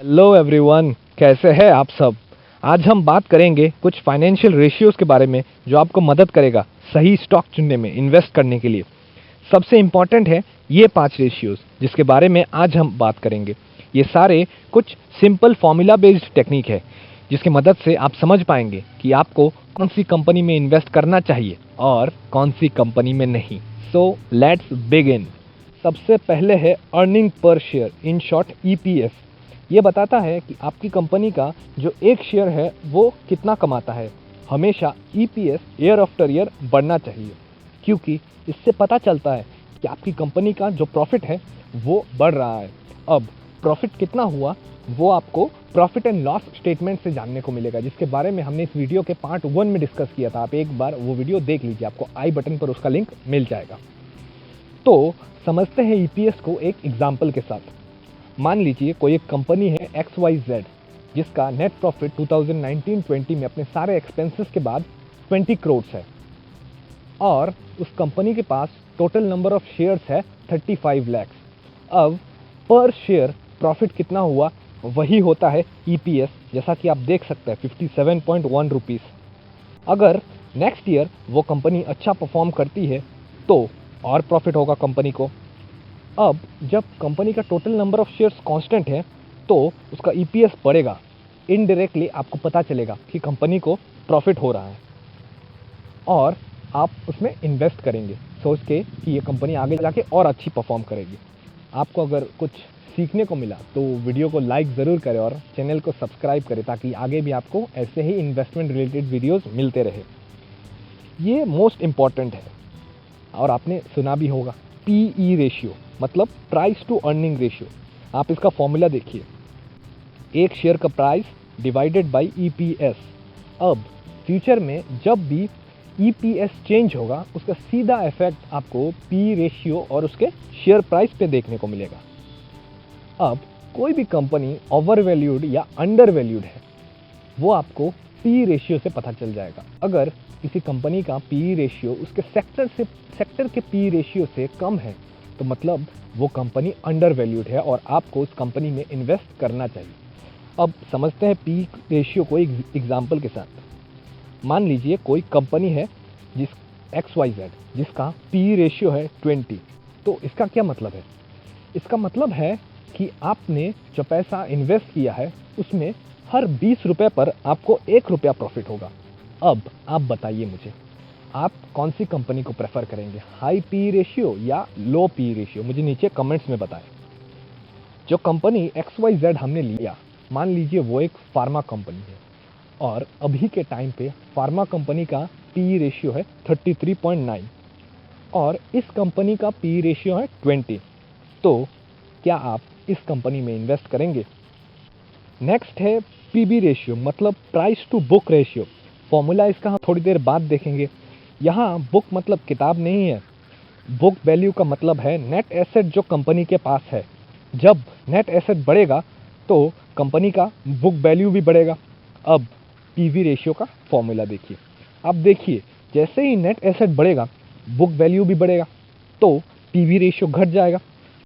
Hello everyone, कैसे हैं आप सब। आज हम बात करेंगे कुछ फाइनेंशियल रेशियोज के बारे में जो आपको मदद करेगा सही स्टॉक चुनने में, इन्वेस्ट करने के लिए। सबसे इम्पॉर्टेंट है ये 5 रेशियोज जिसके बारे में आज हम बात करेंगे। ये सारे कुछ सिंपल फॉर्मूला बेस्ड टेक्निक है जिसकी मदद से आप समझ पाएंगे कि आपको कौन सी कंपनी में इन्वेस्ट करना चाहिए और कौन सी कंपनी में नहीं। So let's begin. सबसे पहले है earning per share, in short EPS. ये बताता है कि आपकी कंपनी का जो एक शेयर है वो कितना कमाता है। हमेशा ईपीएस ईयर आफ्टर ईयर बढ़ना चाहिए क्योंकि इससे पता चलता है कि आपकी कंपनी का जो प्रॉफिट है वो बढ़ रहा है। अब प्रॉफिट कितना हुआ वो आपको प्रॉफिट एंड लॉस स्टेटमेंट से जानने को मिलेगा, जिसके बारे में हमने इस वीडियो के पार्ट 1 में डिस्कस किया था। आप एक बार वो वीडियो देख लीजिए, आपको आई बटन पर उसका लिंक मिल जाएगा। तो समझते हैं ईपीएस को एक एग्जाम्पल के साथ। मान लीजिए कोई एक कंपनी है XYZ जिसका नेट प्रॉफिट 2019-20 में अपने सारे एक्सपेंसेस के बाद 20 करोड़ है और उस कंपनी के पास टोटल नंबर ऑफ शेयर्स है 35 लाख। अब पर शेयर प्रॉफिट कितना हुआ वही होता है ईपीएस, जैसा कि आप देख सकते हैं 57.1 रुपीस। अगर नेक्स्ट ईयर वो कंपनी अच्छा परफॉर्म करती है तो और प्रॉफिट होगा कंपनी को। अब जब कंपनी का total number of shares constant है तो उसका ईपीएस बढ़ेगा। इनडायरेक्टली आपको पता चलेगा कि कंपनी को प्रॉफिट हो रहा है और आप उसमें इन्वेस्ट करेंगे सोच के कि ये कंपनी आगे जाके और अच्छी परफॉर्म करेगी। आपको अगर कुछ सीखने को मिला तो वीडियो को लाइक ज़रूर करें और चैनल को सब्सक्राइब करें ताकि आगे भी आपको ऐसे ही इन्वेस्टमेंट रिलेटेड वीडियोज़ मिलते रहे। ये मोस्ट इम्पॉर्टेंट है और आपने सुना भी होगा, पीई रेशियो मतलब प्राइस टू अर्निंग रेशियो। आप इसका फॉर्मूला देखिए, एक शेयर का प्राइस डिवाइडेड बाय ईपीएस। अब फ्यूचर में जब भी ईपीएस चेंज होगा उसका सीधा इफेक्ट आपको पी रेशियो और उसके शेयर प्राइस पे देखने को मिलेगा। अब कोई भी कंपनी ओवर वैल्यूड या अंडर वैल्यूड है वो आपको पी रेशियो से पता चल जाएगा। अगर किसी कंपनी का पी रेशियो उसके सेक्टर के पी रेशियो से कम है तो मतलब वो कंपनी अंडर वैल्यूड है और आपको उस कंपनी में इन्वेस्ट करना चाहिए। अब समझते हैं पी रेशियो को एक एग्जांपल के साथ। मान लीजिए कोई कंपनी है जिस XYZ जिसका पी रेशियो है 20। तो इसका क्या मतलब है? इसका मतलब है कि आपने जो पैसा इन्वेस्ट किया है उसमें हर 20 रुपये पर आपको 1 रुपया प्रॉफिट होगा। अब आप बताइए मुझे, आप कौन सी कंपनी को प्रेफर करेंगे, हाई पी रेशियो या लो पी रेशियो? मुझे नीचे कमेंट्स में बताएं। जो कंपनी XYZ हमने लिया, मान लीजिए वो एक फार्मा कंपनी है और अभी के टाइम पे फार्मा कंपनी का पी रेशियो है 33.9 और इस कंपनी का पी रेशियो है 20। तो क्या आप इस कंपनी में इन्वेस्ट करेंगे? नेक्स्ट है पीबी रेशियो मतलब price to book ratio. Formula इसका हम थोड़ी देर बाद देखेंगे। यहाँ बुक मतलब किताब नहीं है, बुक वैल्यू का मतलब है नेट एसेट जो कंपनी के पास है। जब नेट एसेट बढ़ेगा तो कंपनी का बुक वैल्यू भी बढ़ेगा। अब पीवी रेशियो का फॉर्मूला देखिए। अब देखिए जैसे ही नेट एसेट बढ़ेगा बुक वैल्यू भी बढ़ेगा तो पीवी रेशियो घट जाएगा।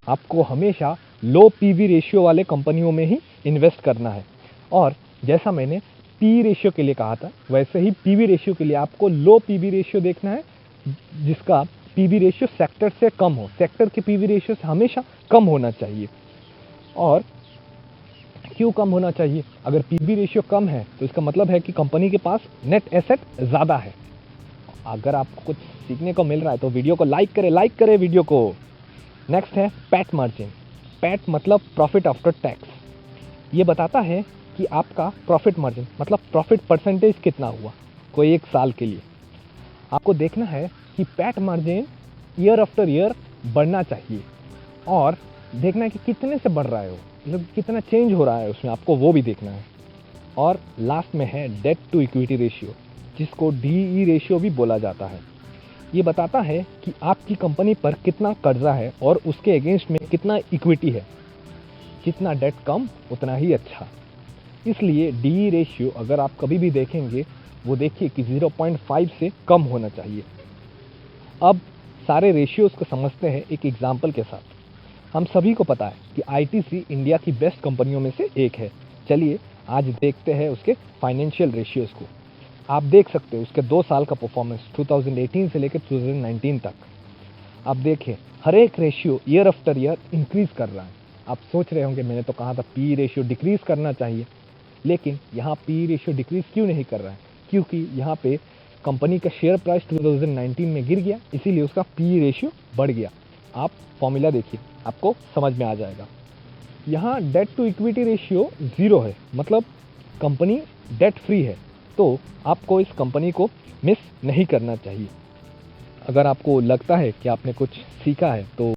आपको हमेशा लो पीवी रेशियो वाले कंपनियों में ही इन्वेस्ट करना है और जैसा मैंने पी रेशियो के लिए कहा था वैसे ही पीवी रेशियो के लिए आपको लो पीवी रेशियो देखना है जिसका पीवी रेशियो सेक्टर से कम हो। सेक्टर के पीवी रेशियो से हमेशा कम होना चाहिए। और क्यों कम होना चाहिए? अगर पीवी रेशियो कम है तो इसका मतलब है कि कंपनी के पास नेट एसेट ज़्यादा है। अगर आपको कुछ सीखने को मिल रहा है तो वीडियो को लाइक करें वीडियो को। नेक्स्ट है पैट मार्जिन। पैट मतलब प्रॉफिट आफ्टर टैक्स। ये बताता है कि आपका प्रॉफिट मार्जिन मतलब प्रॉफिट परसेंटेज कितना हुआ कोई एक साल के लिए। आपको देखना है कि PAT margin year after year बढ़ना चाहिए और देखना है कि कितने से बढ़ रहा है वो, मतलब कितना चेंज हो रहा है उसमें, आपको वो भी देखना है। और लास्ट में है डेट टू इक्विटी रेशियो जिसको डीई रेशियो भी बोला जाता है। ये बताता है कि आपकी कंपनी पर कितना कर्जा है और उसके अगेंस्ट में कितना इक्विटी है। जितना डेट कम उतना ही अच्छा। इसलिए डी रेशियो अगर आप कभी भी देखेंगे वो देखिए कि 0.5 से कम होना चाहिए। अब सारे रेशियोज़ को समझते हैं एक एग्जांपल के साथ। हम सभी को पता है कि आईटीसी इंडिया की बेस्ट कंपनियों में से एक है। चलिए आज देखते हैं उसके फाइनेंशियल रेशियोज़ को। आप देख सकते हो उसके 2 साल का परफॉर्मेंस 2018 से लेकर 2019 तक। आप देखिए हर एक ratio year after year increase कर रहा है। आप सोच रहे होंगे मैंने तो कहा था पी रेशियो डिक्रीज करना चाहिए, लेकिन यहाँ पी रेशियो डिक्रीज क्यों नहीं कर रहा है? क्योंकि यहाँ पे कंपनी का शेयर प्राइस 2019 में गिर गया, इसीलिए उसका पी रेशियो बढ़ गया। आप फॉर्मूला देखिए, आपको समझ में आ जाएगा। यहाँ डेट टू इक्विटी रेशियो 0 है, मतलब कंपनी डेट फ्री है, तो आपको इस कंपनी को मिस नहीं करना चाहिए। अगर आपको लगता है कि आपने कुछ सीखा है तो